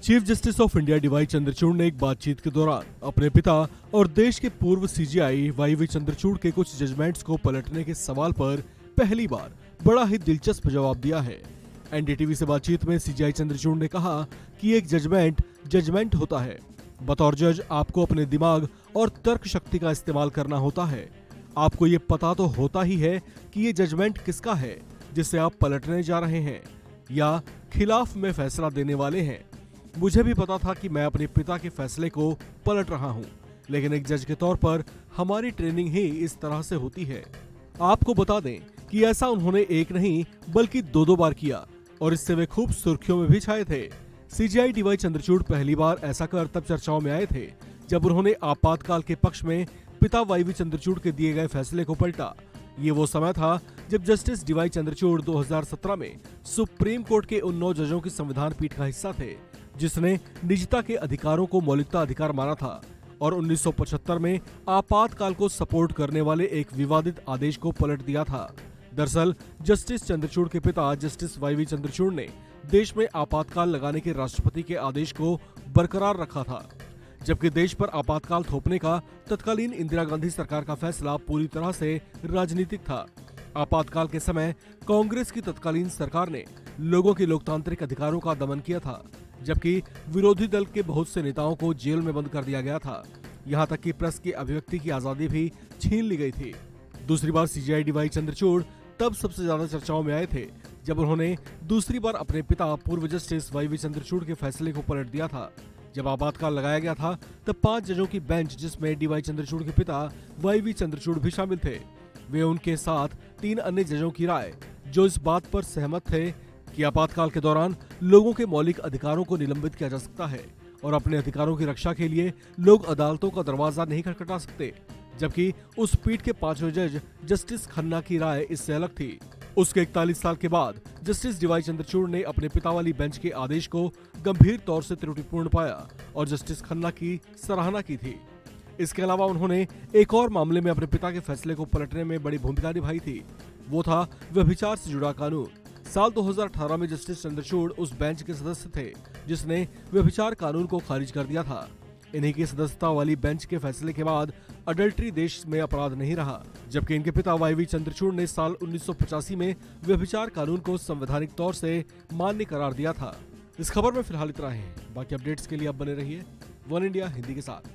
Chief justice of India DY Chandrachud ने एक बातचीत के दौरान अपने पिता और देश के पूर्व सीजेआई वाईवी चंद्रचूड़ के कुछ जजमेंट्स को पलटने के सवाल पर पहली बार बड़ा ही दिलचस्प जवाब दिया है। एनडीटीवी से बातचीत में सीजेआई चंद्रचूड़ ने कहा कि एक जजमेंट होता है। बतौर जज आपको अपने दिमाग और तर्क शक्ति का इस्तेमाल करना होता है। आपको ये पता तो होता ही है कि ये जजमेंट किसका है जिसे आप पलटने जा रहे हैं या खिलाफ में फैसला देने वाले हैं। मुझे भी पता था कि मैं अपने पिता के फैसले को पलट रहा हूं, लेकिन एक जज के तौर पर हमारी ट्रेनिंग ही इस तरह से होती है। आपको बता दें कि ऐसा उन्होंने एक नहीं बल्कि दो बार किया और इससे वे खूब सुर्खियों में भी छाए थे। सीजेआई डीवाई चंद्रचूड़ पहली बार ऐसा कर तब चर्चाओं में आए थे जब उन्होंने आपातकाल के पक्ष में पिता वाईवी चंद्रचूड़ के दिए गए फैसले को पलटा। ये वो समय था जब जस्टिस डीवाई चंद्रचूड़ 2017 में सुप्रीम कोर्ट के उन 9 जजों की संविधान पीठ का हिस्सा थे जिसने निजता के अधिकारों को मौलिकता अधिकार माना था और 1975 में आपातकाल को सपोर्ट करने वाले एक विवादित आदेश को पलट दिया था। दरअसल जस्टिस चंद्रचूड़ के पिता जस्टिस वाईवी चंद्रचूड़ ने देश में आपातकाल लगाने के राष्ट्रपति के आदेश को बरकरार रखा था, जबकि देश पर आपातकाल थोपने का तत्कालीन इंदिरा गांधी सरकार का फैसला पूरी तरह से राजनीतिक था। आपातकाल के समय कांग्रेस की तत्कालीन सरकार ने लोगों के लोकतांत्रिक अधिकारों का दमन किया था, जबकि विरोधी दल के बहुत से नेताओं को जेल में बंद कर दिया गया था। यहां तक कि प्रेस की अभिव्यक्ति की आजादी भी छीन ली गई थी। दूसरी बार सीजेआई डीवाई चंद्रचूड़ तब सबसे ज्यादा चर्चाओं में आए थे जब उन्होंने दूसरी बार अपने पिता पूर्व जस्टिस वाईवी चंद्रचूड़ के फैसले को पलट दिया था। जब आपातकाल लगाया गया था तब 5 जजों की बेंच, जिसमें डीवाई चंद्रचूड़ के पिता वाईवी चंद्रचूड़ भी शामिल थे, वे उनके साथ 3 अन्य जजों की राय जो इस बात पर सहमत थे कि आपातकाल के दौरान लोगों के मौलिक अधिकारों को निलंबित किया जा सकता है और अपने अधिकारों की रक्षा के लिए लोग अदालतों का दरवाजा नहीं खटखटा सकते, जबकि उस पीठ के 5वें जज जस्टिस खन्ना की राय इससे अलग थी। उसके 41 साल के बाद जस्टिस डीवाई चंद्रचूड़ ने अपने पिता वाली बेंच के आदेश को गंभीर तौर से त्रुटिपूर्ण पाया और जस्टिस खन्ना की सराहना की थी। इसके अलावा उन्होंने एक और मामले में अपने पिता के फैसले को पलटने में बड़ी भूमिका निभाई थी। वो था व्यभिचार से जुड़ा कानून। साल 2018 में जस्टिस चंद्रचूड़ उस बेंच के सदस्य थे जिसने व्यभिचार कानून को खारिज कर दिया था। इन्हीं की सदस्यता वाली बेंच के फैसले के बाद अडल्ट्री देश में अपराध नहीं रहा, जबकि इनके पिता वाईवी चंद्रचूड़ ने साल 1985 में व्यभिचार कानून को संवैधानिक तौर से मान्य करार दिया था। इस खबर में फिलहाल इतना ही। बाकी अपडेट्स के लिए आप बने रहिए वन इंडिया हिंदी के साथ।